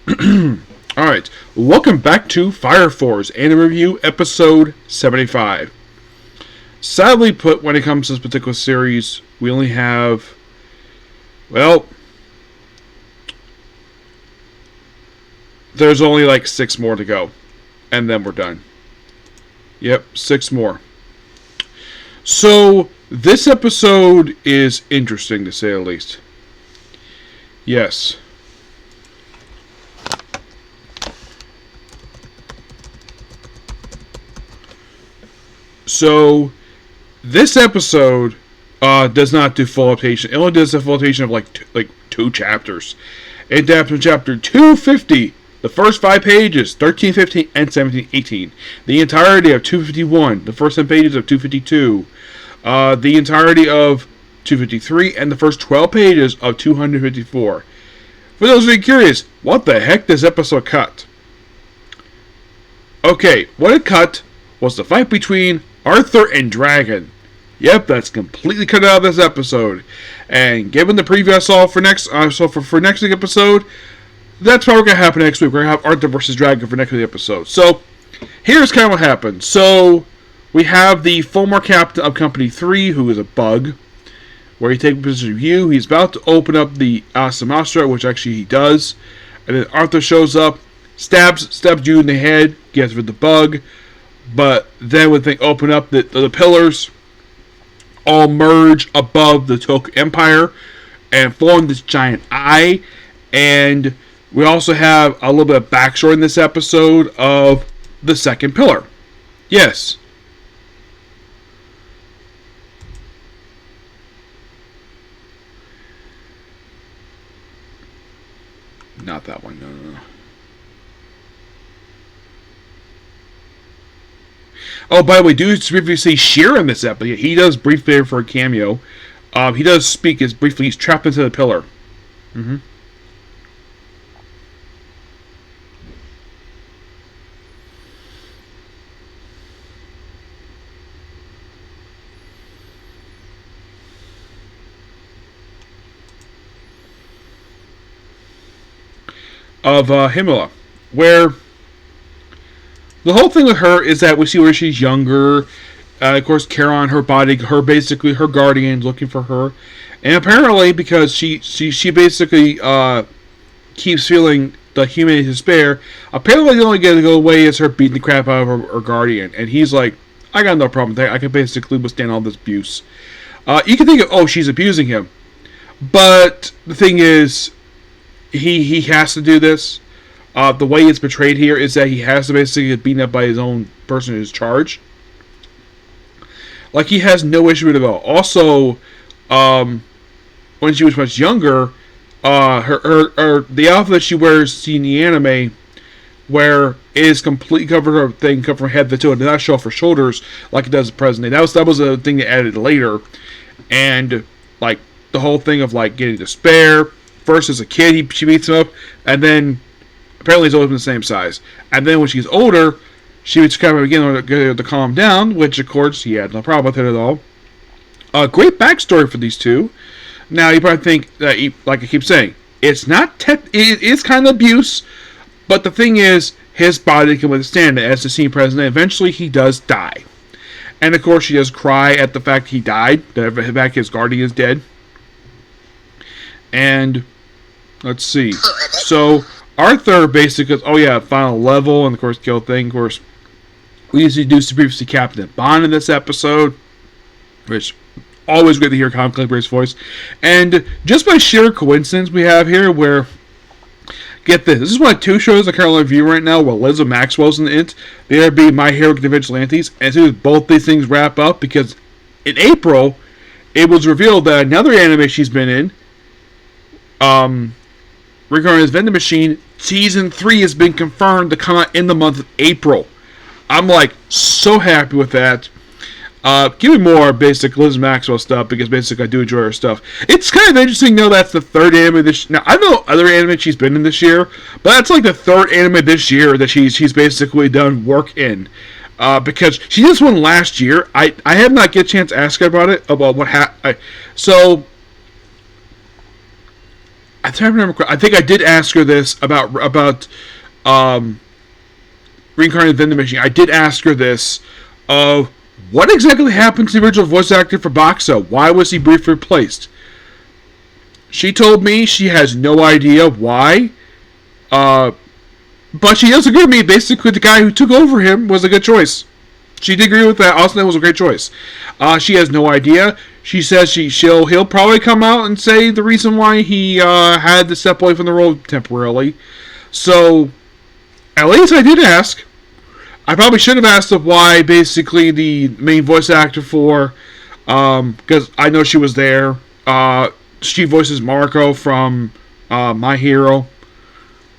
Alright, welcome back to Fire Force Anime Review Episode 75. Sadly put, when it comes to this particular series, we only have, well, there's only like 6 more to go, and then we're done. Yep, 6 more. So, this episode is interesting to say the least. Yes. So, this episode does not do full adaptation. It only does a full adaptation of like 2 chapters. It adapts from chapter 250, the first 5 pages, 13, 15, and 17, 18. The entirety of 251, the first 10 pages of 252. The entirety of 253, and the first 12 pages of 254. For those of you curious, what the heck does episode cut? Okay, what it cut was the fight between Arthur and Dragon. Yep, that's completely cut out of this episode. And given the preview I saw for next week's episode, that's probably gonna happen next week. We're gonna have Arthur versus Dragon for next week's episode. So here's kind of what happened. So we have the former captain of Company 3, who is a bug, where he takes a position of view. He's about to open up the Asamastra, which actually he does. And then Arthur shows up, stabs you in the head, gets rid of the bug. But then when they open up, the pillars all merge above the Toku Empire and form this giant eye. And we also have a little bit of backstory in this episode of the second pillar. Yes. Not that one, no. Oh, by the way, do briefly see Sheer in this episode. He does briefly for a cameo. He does speak as briefly. He's trapped into the pillar. Of Himela, where the whole thing with her is that we see where she's younger. Of course, Charon, her body, basically her guardian, looking for her, and apparently because she basically keeps feeling the human despair. Apparently, the only way to go away is her beating the crap out of her guardian, and he's like, "I got no problem with that. I can basically withstand all this abuse." You can think of, oh, she's abusing him, but the thing is, he has to do this. The way it's portrayed here is that he has to basically get beaten up by his own person in his charge. Like, he has no issue with it at all. Also, when she was much younger, the outfit that she wears in the anime, where it is completely covered from head to toe, and did not show off her shoulders like it does at present day. That was a thing they added later, and like the whole thing of like getting despair. First, as a kid, she beats him up, and then apparently he's always been the same size. And then when she's older, she would kind of begin to calm down, which of course he had no problem with it at all. Great backstory for these two. Now you probably think that, like I keep saying, it's not it is kind of abuse, but the thing is, his body can withstand it. As the scene present, eventually he does die, and of course she does cry at the fact he died. The fact his guardian is dead. And let's see. So Arthur basically goes, oh yeah, final level, and of course kill thing. Of course, we introduced the previously Captain Bond in this episode, which always great to hear Comic Clipper's voice. And just by sheer coincidence, we have here where, get this is one of 2 shows I currently review right now where Liza Maxwell's in it. There be My Hero Vigilantes, and as soon as both these things wrap up, because in April it was revealed that another anime she's been in, regarding his vending machine, season 3 has been confirmed to come out in the month of April. I'm like so happy with that. Give me more basic Liz Maxwell stuff, because basically I do enjoy her stuff. It's kind of interesting though, that's the 3rd anime this now I know other anime she's been in this year, but that's like the 3rd anime this year that she's basically done work in. Because she just won last year. I have not get a chance to ask her about it, about what happened. So I can't remember. I think I did ask her this about reincarnated vending machine. I did ask her this of what exactly happened to the original voice actor for Boxo. Why was he briefly replaced? She told me she has no idea why. But she does agree with me. Basically, the guy who took over him was a good choice. She did agree with that. Austin was a great choice. She has no idea. She says he'll probably come out and say the reason why he had to step away from the role temporarily. So, at least I did ask. I probably should have asked of why basically the main voice actor for, because I know she was there. She voices Mariko from My Hero.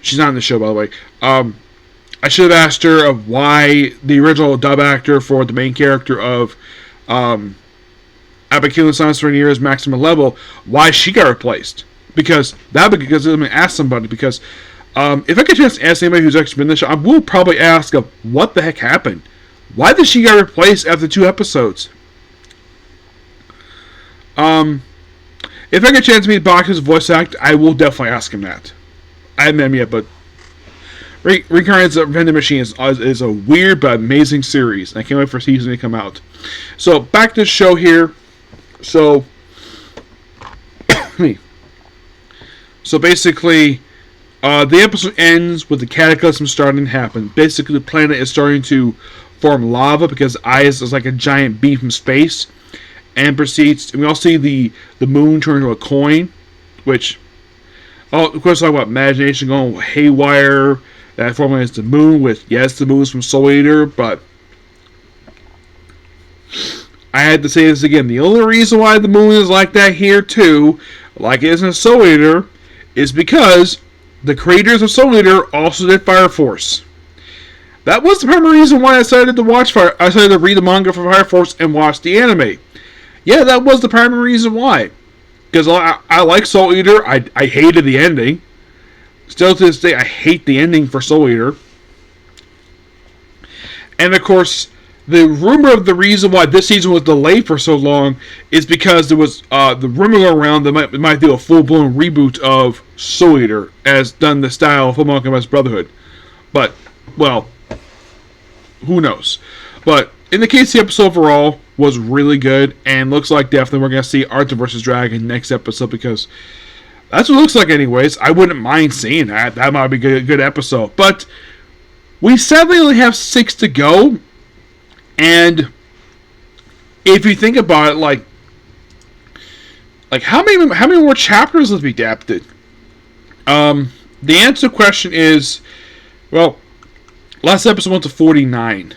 She's not in the show, by the way. I should have asked her of why the original dub actor for the main character of I've been killing science for years, Maximum Level, why she got replaced. Because I'm going to ask somebody. Because if I get a chance to ask anybody who's actually been in the show, I will probably ask of what the heck happened. Why did she get replaced after 2 episodes? If I get a chance to meet Box's voice actor, I will definitely ask him that. I haven't met him yet, but Reincarnated Vending Machine is a weird but amazing series. And I can't wait for season to come out. So, back to the show here. So, basically, the episode ends with the cataclysm starting to happen. Basically, the planet is starting to form lava because Ice is like a giant beam from space. And proceeds, and we all see the moon turn into a coin, which... Oh, of course, talk about imagination going haywire. That formulates the moon with, yes, the moon is from Soul Eater, but I had to say this again. The only reason why the moon is like that here, too, like it is in Soul Eater, is because the creators of Soul Eater also did Fire Force. That was the primary reason why I decided to read the manga for Fire Force and watch the anime. Yeah, that was the primary reason why. Because I like Soul Eater. I hated the ending. Still to this day, I hate the ending for Soul Eater. And of course, the rumor of the reason why this season was delayed for so long is because there was the rumor going around that might do a full-blown reboot of Soul Eater, as done the style of Fullmetal Alchemist Brotherhood. But, well, who knows? But in the case, the episode overall was really good, and looks like definitely we're going to see Arthur vs. Dragon next episode, because that's what it looks like anyways. I wouldn't mind seeing that. That might be a good episode. But we sadly only have 6 to go, and if you think about it, like how many more chapters will be adapted? The answer to the question is, well, last episode went to 49.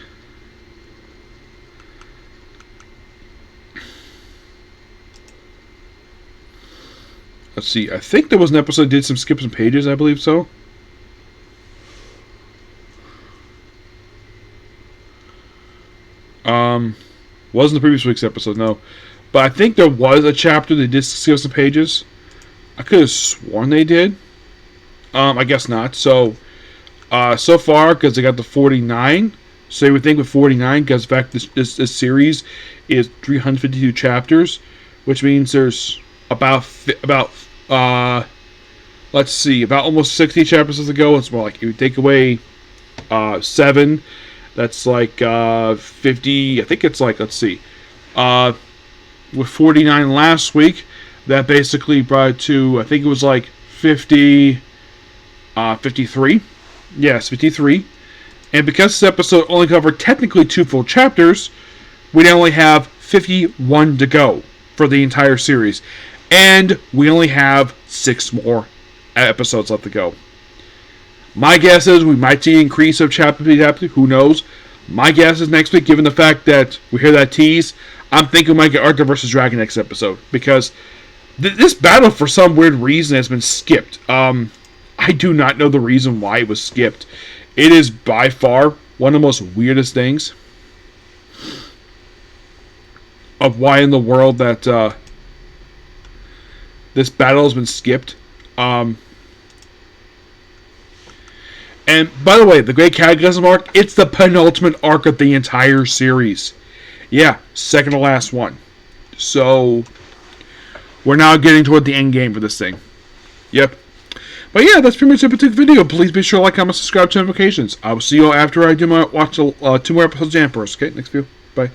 Let's see. I think there was an episode that did skip some pages. I believe so. Wasn't the previous week's episode, no. But I think there was a chapter that did skip some pages. I could have sworn they did. I guess not. So, so far, because they got the 49. So you would think with 49, because in fact this series is 352 chapters, which means there's about let's see, about almost 60 chapters to go. It's more like, if you take away 7, that's like 50. I think it's like, let's see, with 49 last week, that basically brought it to, I think it was like 53. Yes, 53. And because this episode only covered technically 2 full chapters, we now only have 51 to go for the entire series. And we only have 6 more episodes left to go. My guess is we might see an increase of chapter to chapter. Who knows? My guess is next week, given the fact that we hear that tease, I'm thinking we might get Arthur vs. Dragon next episode. Because this battle, for some weird reason, has been skipped. I do not know the reason why it was skipped. It is by far one of the most weirdest things of why in the world that this battle has been skipped. And by the way, the Great Cataclysm arc, it's the penultimate arc of the entire series. Yeah, second to last one. So, we're now getting toward the end game for this thing. Yep. But yeah, that's pretty much it for the video. Please be sure to like, comment, subscribe, turn notifications. I will see you all after I do my watch 2 more episodes of Emperor's. Okay, next video. Bye.